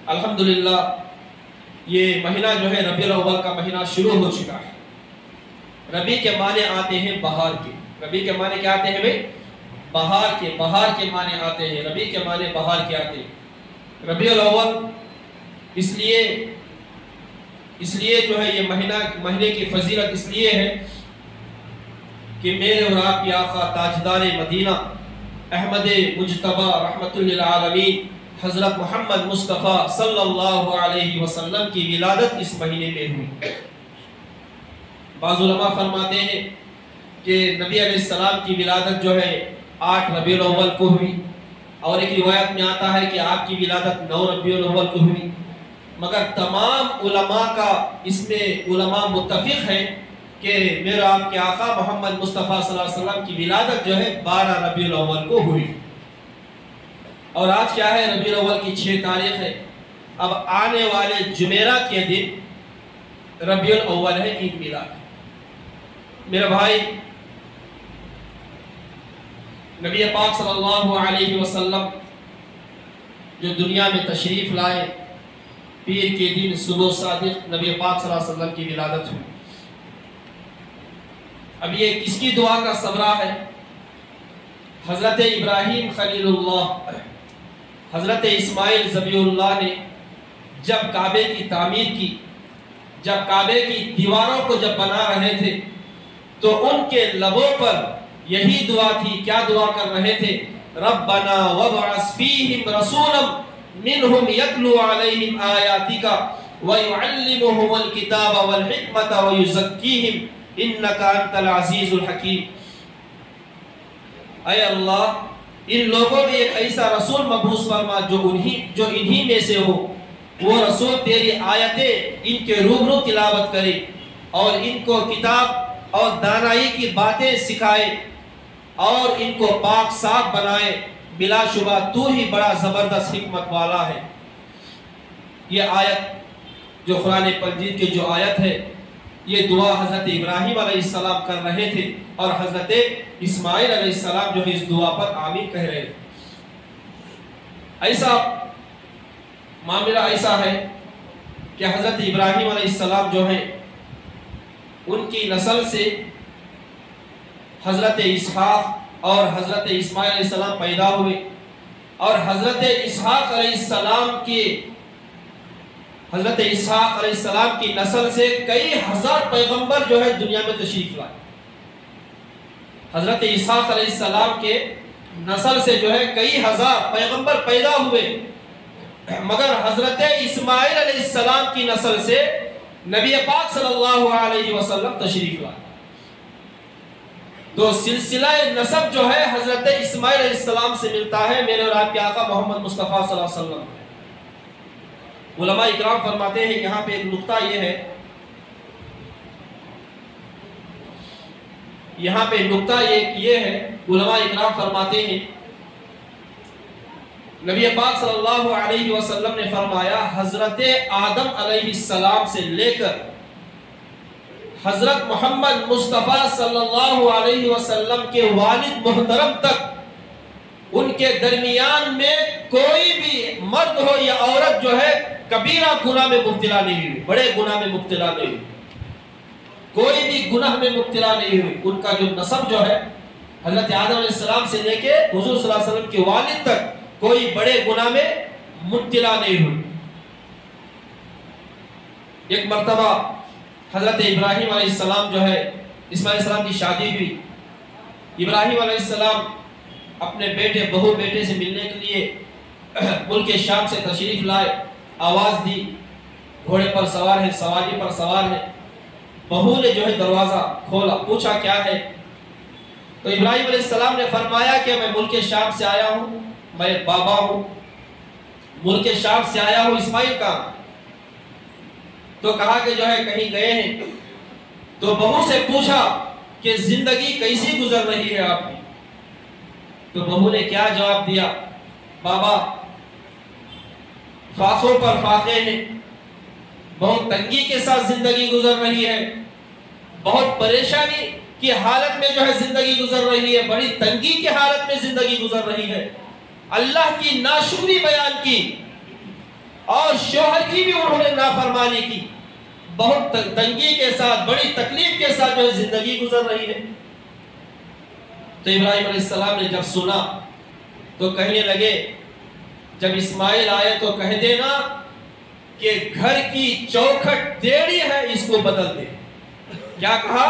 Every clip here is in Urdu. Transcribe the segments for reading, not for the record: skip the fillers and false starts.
الحمدللہ یہ مہینہ جو ہے ربیع الاول کا مہینہ شروع ہو چکا ہے۔ ربیع کے معنی آتے ہیں بہار کے۔ ربیع کے معنی کیا آتے ہیں بھائی؟ بہار کے معنی آتے ہیں، ربیع کے معنی بہار کے آتے ہیں۔ ربیع الاول اس لیے جو ہے یہ مہینے کی فضیلت اس لیے ہے کہ میرے اور آپ کے آقا تاجدار مدینہ احمد مجتبی رحمت للعالمین حضرت محمد مصطفیٰ صلی اللہ علیہ وسلم کی ولادت اس مہینے میں ہوئی۔ بعض علماء فرماتے ہیں کہ نبی علیہ السلام کی ولادت جو ہے 8 ربیع الاول کو ہوئی، اور ایک روایت میں آتا ہے کہ آپ کی ولادت 9 ربیع الاول کو ہوئی، مگر تمام علماء کا اس میں علماء متفق ہیں کہ میرا آپ کے آقا محمد مصطفیٰ صلی اللہ علیہ وسلم کی ولادت جو ہے 12 ربیع الاول کو ہوئی۔ اور آج کیا ہے؟ ربیع الاول کی 6 تاریخ ہے۔ اب آنے والے جمعرات کے دن ربیع الاول ہے، عید میلاد۔ میرے بھائی، نبی پاک صلی اللہ علیہ وسلم جو دنیا میں تشریف لائے، پیر کے دن صبح صادق نبی پاک صلی اللہ علیہ وسلم کی ولادت ہوئی۔ اب یہ کس کی دعا کا ثمرہ ہے؟ حضرت ابراہیم خلیل اللہ، حضرت اسماعیل ذبیح اللہ نے جب کعبے کی تعمیر کی، جب کعبے کی دیواروں کو جب بنا رہے تھے، تو ان کے لبوں پر یہی دعا تھی۔ کیا دعا کر رہے تھے؟ ربنا وابعث فیہم رسولا منہم یتلو علیہم آیاتک ویعلمہم الکتاب والحکمت ویزکیہم انک انت العزیز الحکیم۔ اے اللہ، ان لوگوں میں ایک ایسا رسول مبعوث فرما جو انہی میں سے ہو، وہ رسول تیری آیتیں ان کے روبرو تلاوت کرے اور ان کو کتاب اور دانائی کی باتیں سکھائے اور ان کو پاک صاف بنائے۔ بلا شبہ تو ہی بڑا زبردست حکمت والا ہے۔ یہ آیت جو قرآن مجید کی جو آیت ہے، یہ دعا حضرت ابراہیم علیہ السلام کر رہے تھے، اور حضرت اسماعیل علیہ السلام جو ہے اس دعا پر آمین کہہ رہے تھے۔ معاملہ ایسا ہے کہ حضرت ابراہیم علیہ السلام جو ہے، ان کی نسل سے حضرت اسحاق اور حضرت اسماعیل علیہ السلام پیدا ہوئے، اور حضرت اسحاق علیہ السلام کی نسل سے کئی ہزار پیغمبر جو ہے دنیا میں تشریف لائے۔ حضرت اسحاق علیہ السلام کے نسل سے جو ہے کئی ہزار پیغمبر پیدا ہوئے، مگر حضرت اسماعیل علیہ السلام کی نسل سے نبی پاک صلی اللہ علیہ وسلم تشریف لائے۔ تو سلسلہ نسب جو ہے حضرت اسماعیل علیہ السلام سے ملتا ہے، میرے اور آپ کے آقا محمد مصطفیٰ صلی اللہ علیہ وسلم۔ علماء اکرام فرماتے ہیں، یہاں پہ ایک نقطہ یہ ہے، علماء اکرام فرماتے ہیں نبی پاک صلی اللہ علیہ وسلم نے فرمایا حضرت آدم علیہ السلام سے لے کر حضرت محمد مصطفیٰ صلی اللہ علیہ وسلم کے والد محترم تک، ان کے درمیان میں کوئی بھی مرد ہو یا عورت جو ہے کبیرہ گناہ میں مبتلا نہیں ہوئی، بڑے گناہ میں مبتلا نہیں ہوئی، کوئی بھی گناہ میں مبتلا نہیں ہوئی۔ ان کا جو نسب جو ہے حضرت آدم علیہ السلام سے لے کے حضور صلی اللہ علیہ وسلم کے والد تک کوئی بڑے گناہ میں مبتلا نہیں ہوئی۔ ایک مرتبہ حضرت ابراہیم علیہ السلام جو ہے، اسماعیل علیہ السلام کی شادی ہوئی، ابراہیم علیہ السلام اپنے بہو بیٹے سے ملنے کے لیے ملک شام سے تشریف لائے، آواز دی، گھوڑے پر سوار ہے، سواری پر سوار ہے۔ بہو نے جو ہے دروازہ کھولا، پوچھا کیا ہے؟ تو ابراہیم علیہ السلام نے فرمایا کہ میں ملک شام سے آیا ہوں، میں بابا ہوں، ملک شام سے آیا ہوں، اسماعیل کہاں؟ تو کہا کہ جو ہے کہیں گئے ہیں۔ تو بہو سے پوچھا کہ زندگی کیسی گزر رہی ہے آپ کی؟ تو بہو نے کیا جواب دیا؟ بابا، فاقوں پر فاقے ہیں، بہت تنگی کے ساتھ زندگی گزر رہی ہے، بہت پریشانی کی حالت میں جو ہے زندگی گزر رہی ہے، بڑی تنگی کی حالت میں زندگی گزر رہی ہے، اللہ کی ناشکری بیان کی، اور شوہر کی بھی انہوں نے نافرمانی کی، بہت تنگی کے ساتھ، بڑی تکلیف کے ساتھ جو زندگی گزر رہی ہے۔ تو ابراہیم علیہ السلام نے جب سنا تو کہنے لگے، جب اسماعیل آئے تو کہہ دینا کہ گھر کی چوکھٹ ٹیڑھی ہے، اس کو بدل دے۔ کیا کہا؟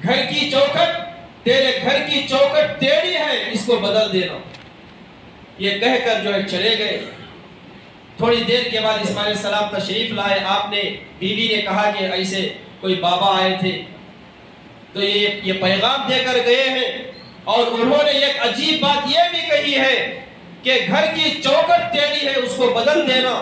گھر کی چوکھٹ، تیرے گھر کی چوکھٹ ٹیڑھی ہے، اس کو بدل دینا۔ یہ کہہ کر جو ہے چلے گئے۔ تھوڑی دیر کے بعد اسماعیل علیہ السلام تشریف لائے۔ آپ نے، بیوی نے کہا کہ ایسے کوئی بابا آئے تھے تو یہ پیغام دے کر گئے ہیں، اور انہوں نے ایک عجیب بات یہ بھی کہی ہے کہ گھر کی چوکھٹ ٹیڑھی ہے، اس کو بدل دینا۔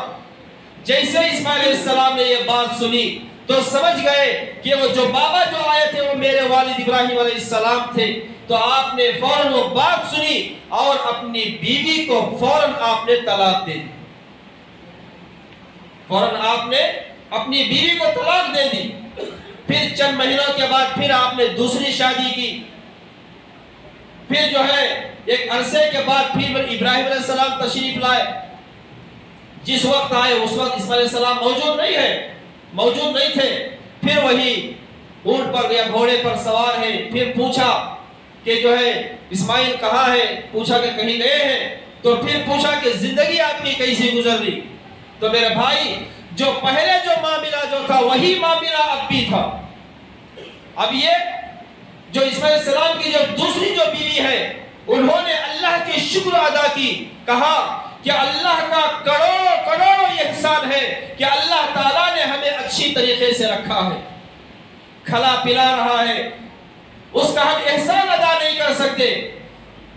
جیسے اسماعیل علیہ السلام نے یہ بات سنی تو سمجھ گئے کہ وہ جو بابا جو آئے تھے وہ میرے والد ابراہیم علیہ السلام تھے۔ تو آپ نے فوراً وہ بات سنی اور اپنی بیوی کو فوراً آپ نے طلاق دے دی۔ فوراً آپ نے اپنی بیوی کو طلاق دے دی۔ پھر چند مہینوں کے بعد پھر آپ نے دوسری شادی کی۔ پھر جو ہے ایک عرصے کے بعد پھر ابراہیم علیہ السلام تشریف لائے۔ جس وقت آئے اس وقت اسماعیل علیہ السلام موجود نہیں تھے۔ پھر وہی اونٹ پر یا گھوڑے پر سوار ہیں۔ پھر پوچھا کہ جو ہے اسماعیل کہاں ہے؟ پوچھا کہ کہیں گئے ہیں۔ تو پھر پوچھا کہ زندگی آپ کی کیسی گزر رہی؟ تو میرے بھائی، جو پہلے جو معاملہ جو تھا وہی معاملہ اب بھی تھا۔ اب یہ جو اسماعیل علیہ السلام کی جو دوسری جو بیوی ہے، انہوں نے اللہ کی شکر ادا کی۔ کہا کہ اللہ کا کروڑوں احسان ہے کہ اللہ تعالیٰ نے ہمیں اچھی طریقے سے رکھا ہے، کھلا پلا رہا ہے، اس کا ہم احسان ادا نہیں کر سکتے۔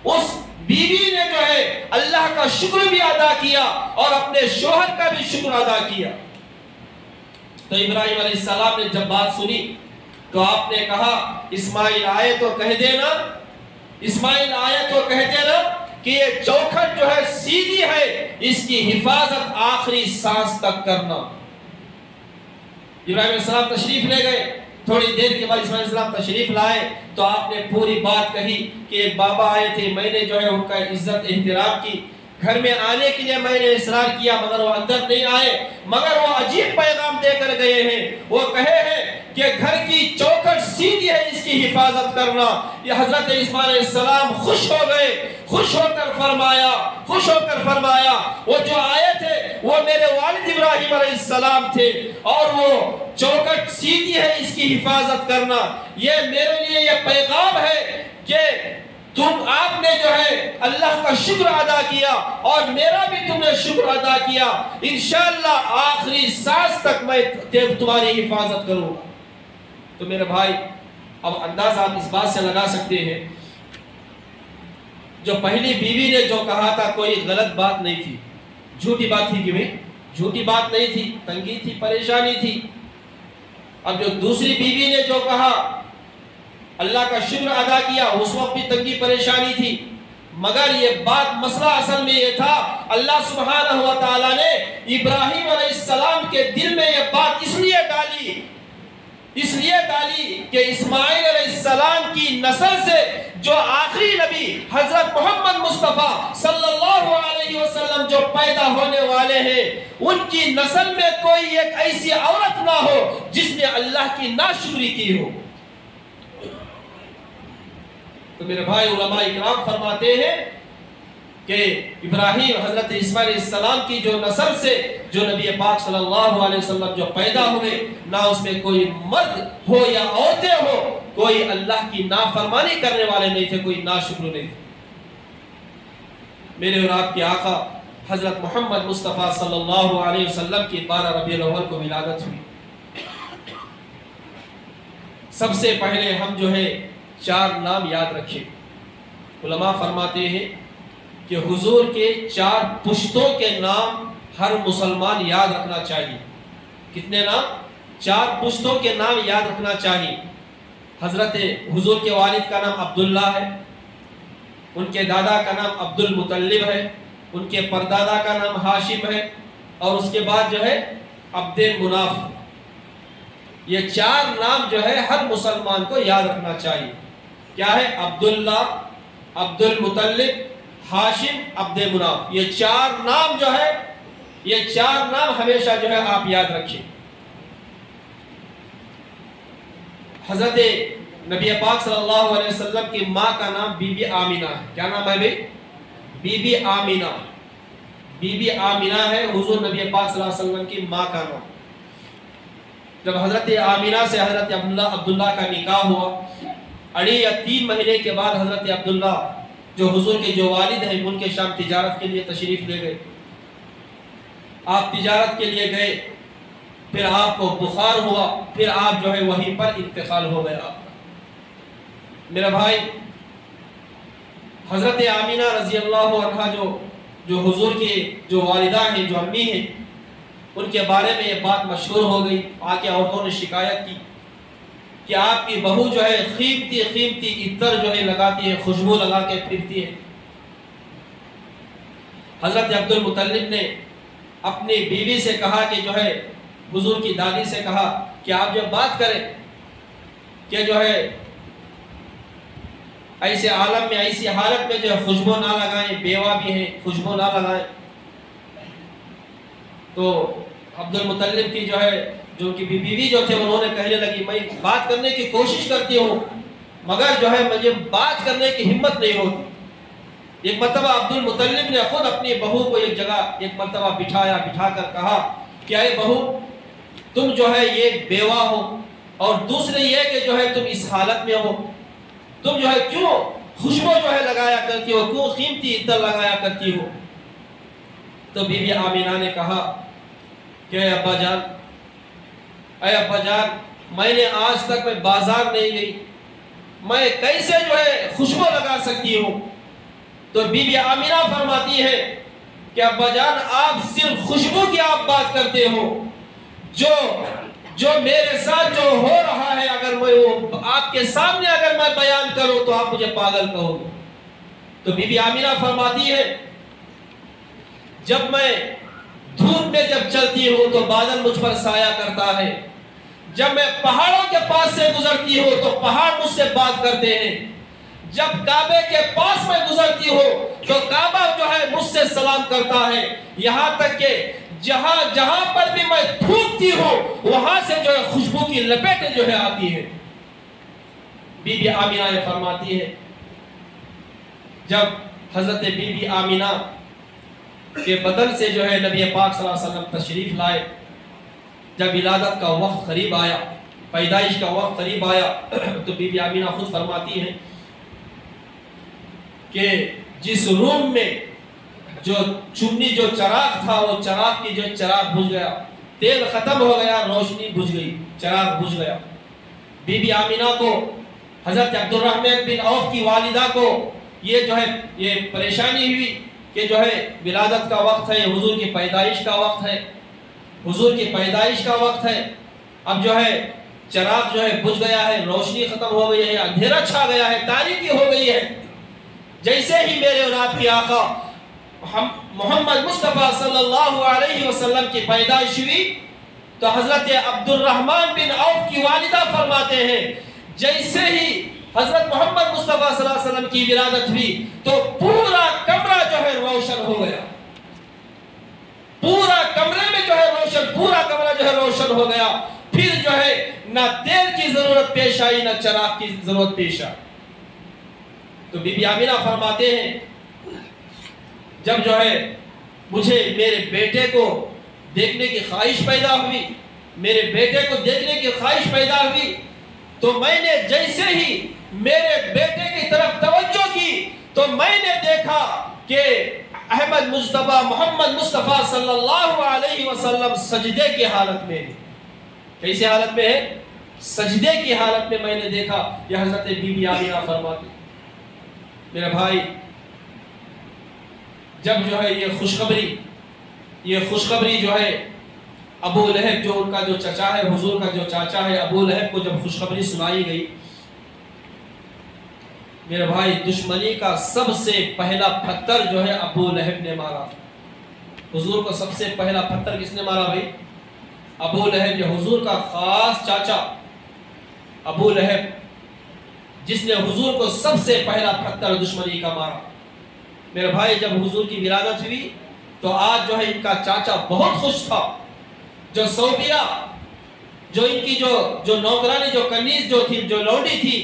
اس بیوی نے جو ہے اللہ کا شکر بھی ادا کیا اور اپنے شوہر کا بھی شکر ادا کیا۔ تو ابراہیم علیہ السلام نے جب بات سنی تو آپ نے کہا، اسماعیل آئے تو کہہ دینا، اسماعیل آئے تو کہہ دینا کہ یہ چوکھٹ جو ہے سیدھی ہے، اس کی حفاظت آخری سانس تک کرنا۔ ابراہیم علیہ السلام تشریف لے گئے۔ تھوڑی دیر کے بعد اسماعیل علیہ السلام تشریف لائے تو آپ نے پوری بات کہی کہ ایک بابا آئے تھے، میں نے جو ہے ان کا عزت احترام کی، گھر میں آنے کے لیے میں نے اصرار کیا مگر وہ اندر نہیں آئے، مگر وہ عجیب پیغام دے کر گئے ہیں۔ وہ کہے ہیں کہ گھر کی چوکھٹ سیدھی ہے، اس کی حفاظت کرنا۔ یہ حضرت اسماعیل علیہ السلام خوش ہو گئے، خوش ہو کر فرمایا وہ جو آئے تھے وہ میرے والد ابراہیم علیہ السلام تھے، اور وہ چوکھٹ سیدھی ہے، اس کی حفاظت کرنا۔ یہ میرے لیے یہ پیغام ہے کہ آپ نے جو ہے اللہ کا شکر ادا کیا اور میرا بھی تم نے شکر ادا کیا۔ انشاءاللہ آخری سانس تک میں تمہاری حفاظت کروں گا۔ تو میرے بھائی، اب اندازہ آپ اس بات سے لگا سکتے ہیں، جو پہلی بیوی نے جو کہا تھا کوئی غلط بات نہیں تھی، جھوٹی بات تھی کہ میں جھوٹی بات نہیں تھی، تنگی تھی، پریشانی تھی۔ اب جو دوسری بیوی نے جو کہا، اللہ کا شکر ادا کیا، اس وقت بھی تنگی پریشانی تھی، مگر یہ بات مسئلہ اصل میں یہ تھا، اللہ سبحانہ و تعالیٰ نے ابراہیم علیہ السلام کے دل میں یہ بات اس لیے ڈالی کہ اسماعیل علیہ السلام کی نسل سے جو آخری نبی حضرت محمد مصطفیٰ صلی اللہ علیہ وسلم جو پیدا ہونے والے ہیں، ان کی نسل میں کوئی ایک ایسی عورت نہ ہو جس نے اللہ کی ناشکری کی ہو۔ تو میرے بھائی، علماء اکرام فرماتے ہیں کہ ابراہیم حضرت اسماعیل علیہ السلام کی جو نسل سے جو نبی پاک صلی اللہ علیہ وسلم جو پیدا ہوئے، نہ اس میں کوئی مرد ہو یا عورتیں ہو، کوئی اللہ کی نافرمانی کرنے والے نہیں تھے، کوئی ناشکر نہیں تھے۔ میرے اور آپ کے آقا حضرت محمد مصطفیٰ صلی اللہ علیہ وسلم کی 12 ربیع الاول کو ولادت ہوئی۔ سب سے پہلے ہم جو ہے 4 نام یاد رکھیں۔ علماء فرماتے ہیں کہ حضور کے 4 پشتوں کے نام ہر مسلمان یاد رکھنا چاہیے۔ کتنے نام؟ 4 پشتوں کے نام یاد رکھنا چاہیے۔ حضرت حضور کے والد کا نام عبداللہ ہے، ان کے دادا کا نام عبد المطلب ہے، ان کے پردادا کا نام ہاشم ہے، اور اس کے بعد جو ہے عبد مناف۔ یہ 4 نام جو ہے ہر مسلمان کو یاد رکھنا چاہیے۔ کیا ہے؟ عبداللہ، عبد المطلب، ہاشم، عبد مناف۔ یہ 4 نام جو ہے یہ 4 نام ہمیشہ جو ہے آپ یاد رکھیں۔ حضرت نبی پاک صلی اللہ علیہ وسلم کی ماں کا نام بی بی آمینہ ہے۔ کیا نام ہے بھائی؟ بی بی آمینہ۔ بی بی آمینہ ہے حضور نبی پاک صلی اللہ علیہ وسلم کی ماں کا نام۔ جب حضرت آمینہ سے حضرت عبداللہ کا نکاح ہوا، 2.5 یا 3 مہینے کے بعد حضرت عبداللہ جو حضور کے جو والد ہیں ملک شام تجارت کے لیے تشریف لے گئے۔ آپ تجارت کے لیے گئے، پھر آپ کو بخار ہوا، پھر آپ جو ہے وہیں پر انتقال ہو گیا آپ کا۔ میرا بھائی، حضرت آمینہ رضی اللہ عنہ جو حضور کی جو والدہ ہیں، جو امی ہیں، ان کے بارے میں یہ بات مشہور ہو گئی۔ آکے عورتوں نے شکایت کی کہ آپ کی بہو جو ہے قیمتی عطر جو ہے لگاتی ہے، خوشبو لگا کے پھرتی ہے۔ حضرت عبد المطلب نے اپنی بیوی سے کہا کہ جو ہے حضور کی دادی سے کہا کہ آپ جب بات کریں کہ جو ہے ایسے عالم میں، ایسی حالت میں جو ہے خوشبو نہ لگائیں، بیوہ بھی ہیں، خوشبو نہ لگائیں۔ تو عبد المطلب کی جو ہے جو کہ بیوی جو تھے، انہوں نے کہنے لگی میں بات کرنے کی کوشش کرتی ہوں مگر جو ہے مجھے بات کرنے کی ہمت نہیں ہوتی۔ ایک مرتبہ عبد المطلب نے خود اپنی بہو کو ایک جگہ ایک مرتبہ بٹھا کر کہا کہ اے بہو، تم جو ہے یہ بیوہ ہو، اور دوسرے یہ کہ جو ہے تم اس حالت میں ہو، تم جو ہے کیوں خوشبو جو ہے لگایا کرتی ہو، کیوں قیمتی عطر لگایا کرتی ہو؟ تو بی بی آمینہ نے کہا کہ اے ابا جان، میں نے آج تک میں بازار نہیں گئی، میں کیسے جو ہے خوشبو لگا سکتی ہوں؟ تو بی بی آمینہ فرماتی ہے کہ ابا جان، آپ صرف خوشبو کی آپ بات کرتے ہو، جو میرے ساتھ جو ہو رہا ہے اگر میں وہ آپ کے سامنے اگر میں بیان کروں تو آپ مجھے پاگل کہو گے۔ تو بی بی آمینہ فرماتی ہے جب میں دھوپ میں جب چلتی ہوں تو بادل مجھ پر سایہ کرتا ہے، جب میں پہاڑوں کے پاس سے گزرتی ہوں تو پہاڑ مجھ سے بات کرتے ہیں، جب کعبے کے پاس میں گزرتی ہوں تو کعبہ جو ہے مجھ سے سلام کرتا ہے، یہاں تک کہ جہاں پر بھی میں تھوکتی ہوں وہاں سے جو ہے خوشبو کی لپیٹیں جو ہے آتی ہے۔ بی بی آمینہ یہ فرماتی ہے جب حضرت بی بی آمینہ کے بدن سے جو ہے نبی پاک صلی اللہ علیہ وسلم تشریف لائے، جب ولادت کا وقت قریب آیا، پیدائش کا وقت قریب آیا، تو بی بی آمینہ خود فرماتی ہے کہ جس روم میں جو چمنی جو چراغ تھا وہ چراغ کی جو چراغ بجھ گیا، تیل ختم ہو گیا، روشنی بجھ گئی، چراغ بجھ گیا۔ بی بی آمینہ کو، حضرت عبد الرحمن بن عوف کی والدہ کو یہ جو ہے یہ پریشانی ہوئی کہ جو ہے ولادت کا وقت ہے، حضور کی پیدائش کا وقت ہے، حضور کی پیدائش کا وقت ہے، اب جو ہے چراغ جو ہے بجھ گیا ہے، روشنی ختم ہو گئی ہے، اندھیرا چھا گیا ہے، تاریکی ہو گئی ہے۔ جیسے ہی میرے اور آپ کی آقا محمد مصطفیٰ صلی اللہ علیہ وسلم کی پیدائش ہوئی تو حضرت عبد الرحمن بن عوف کی والدہ فرماتے ہیں جیسے ہی حضرت محمد مصطفیٰ صلی اللہ علیہ وسلم کی ولادت ہوئی تو پورا کمرہ جو ہے روشن ہو گیا، پورا کمرے میں جو ہے روشن، پورا کمرہ جو ہے روشن ہو گیا، پھر جو ہے نہ تیل کی ضرورت پیش آئی نہ چراغ کی ضرورت پیش آئی۔ تو بی بی آمینہ فرماتے ہیں جب جو ہے مجھے میرے بیٹے کو دیکھنے کی خواہش پیدا ہوئی، میرے بیٹے کو دیکھنے کی خواہش پیدا ہوئی تو میں نے جیسے ہی میرے بیٹے کی طرف توجہ کی تو میں نے دیکھا کہ احمد مصطفیٰ محمد مصطفیٰ صلی اللہ علیہ وسلم سجدے کی حالت میں ہے۔ کیسی حالت میں ہے؟ سجدے کی حالت میں میں نے دیکھا۔ یہ حضرت بی بی آمینہ فرماتی۔ میرے بھائی، جب جو ہے یہ خوشخبری جو ہے ابو لہب جو ان کا جو چچا ہے، حضور کا جو چاچا ہے، ابو لہب کو جب خوشخبری سنائی گئی، میرے بھائی دشمنی کا سب سے پہلا پتھر جو ہے ابو لہب نے مارا۔ حضور کو سب سے پہلا پتھر کس نے مارا بھائی؟ ابو لہب، یہ حضور کا خاص چاچا ابو لہب، جس نے حضور کو سب سے پہلا پتھر دشمنی کا مارا۔ میرے بھائی جب حضور کی ولادت ہوئی تو آج جو ہے ان کا چاچا بہت خوش تھا. جو صوبیہ جو ان کی جو نوکرانی جو کنیز جو تھی جو لونڈی تھی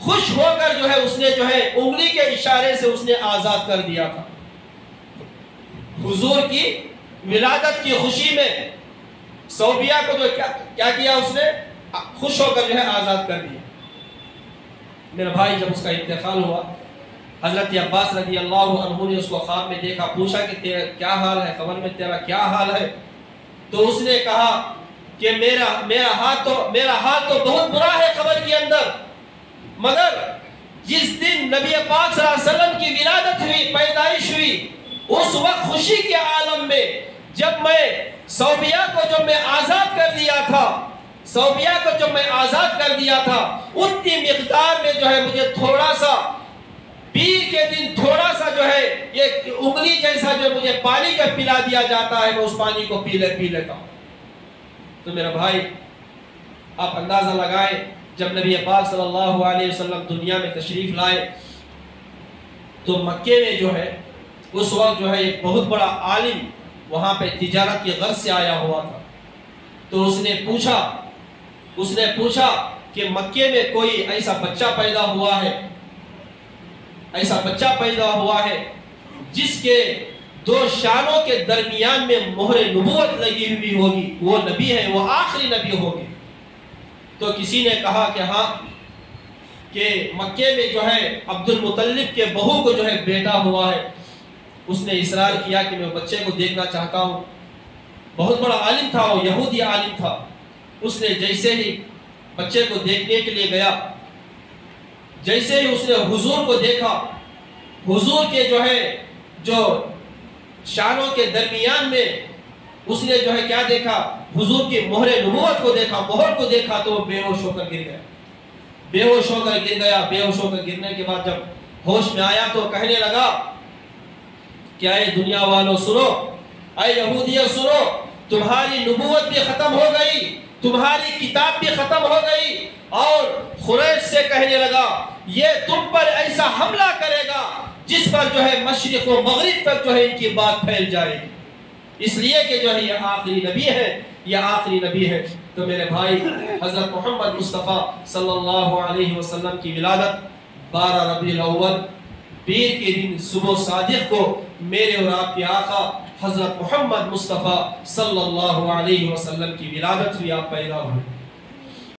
خوش ہو کر جو ہے اس نے جو ہے انگلی کے اشارے سے اس نے آزاد کر دیا تھا. حضور کی ولادت کی خوشی میں صوبیہ کو جو کیا کیا اس نے خوش ہو کر جو ہے آزاد کر دیا. میرا بھائی جب اس کا انتقال ہوا حضرت عباس رضی اللہ عنہ نے اس کو خواب میں دیکھا, پوچھا کہ تیرا کیا حال ہے, قبر میں تیرا کیا حال ہے؟ تو اس نے کہا کہ میرا حال تو بہت برا ہے قبر کے اندر, مگر جس دن نبی پاک صلی اللہ علیہ وسلم کی ولادت ہوئی, پیدائش ہوئی, اس وقت خوشی کے عالم میں جب میں صوبیہ کو جب میں آزاد کر دیا تھا, صوبیہ کو جب میں آزاد کر دیا تھا, اتنی مقدار میں جو ہے مجھے تھوڑا سا پیر کے دن تھوڑا سا جو ہے یہ انگلی جیسا جو مجھے پانی کا پلا دیا جاتا ہے, میں اس پانی کو پی لیتا ہوں. تو میرا بھائی آپ اندازہ لگائیں, جب نبی پاک صلی اللہ علیہ وسلم دنیا میں تشریف لائے تو مکے میں جو ہے اس وقت جو ہے ایک بہت بڑا عالم وہاں پہ تجارت کی غرض سے آیا ہوا تھا. تو اس نے پوچھا کہ مکے میں کوئی ایسا بچہ پیدا ہوا ہے جس کے دو شانوں کے درمیان میں مہر نبوت لگی ہوئی ہوگی, وہ نبی ہے, وہ آخری نبی ہوگی. تو کسی نے کہا کہ ہاں, کہ مکے میں جو ہے عبد المطلب کے بہو کو جو ہے بیٹا ہوا ہے. اس نے اصرار کیا کہ میں بچے کو دیکھنا چاہتا ہوں. بہت بڑا عالم تھا, وہ یہودی عالم تھا. اس نے جیسے ہی بچے کو دیکھنے کے لیے گیا, جیسے ہی اس نے حضور کو دیکھا, حضور کے جو ہے جو شانوں کے درمیان میں اس نے جو ہے کیا دیکھا, حضور کی مہر نبوت کو دیکھا, مہر کو دیکھا. تو وہ بے ہوش ہو کر گر گیا. بے ہوش ہو کر گرنے کے بعد جب ہوش میں آیا تو کہنے لگا کہ اے دنیا والوں سنو, اے یہودیوں سنو, تمہاری نبوت بھی ختم ہو گئی, تمہاری کتاب بھی ختم ہو گئی. اور قریش سے کہنے لگا یہ تم پر ایسا حملہ کرے گا جس پر جو ہے مشرق و مغرب تک جو ہے ان کی بات پھیل جائے گی, اس لیے کہ جو ہے یہ آخری نبی ہے. تو میرے بھائی حضرت محمد مصطفیٰ صلی اللہ علیہ وسلم کی ولادت 12 ربیع الاول پیر کے دن صبح صادق کو میرے اور آپ کے آقا حضرت محمد مصطفیٰ صلی اللہ علیہ وسلم کی ولادت ہوئی, آپ پیدا ہوئے.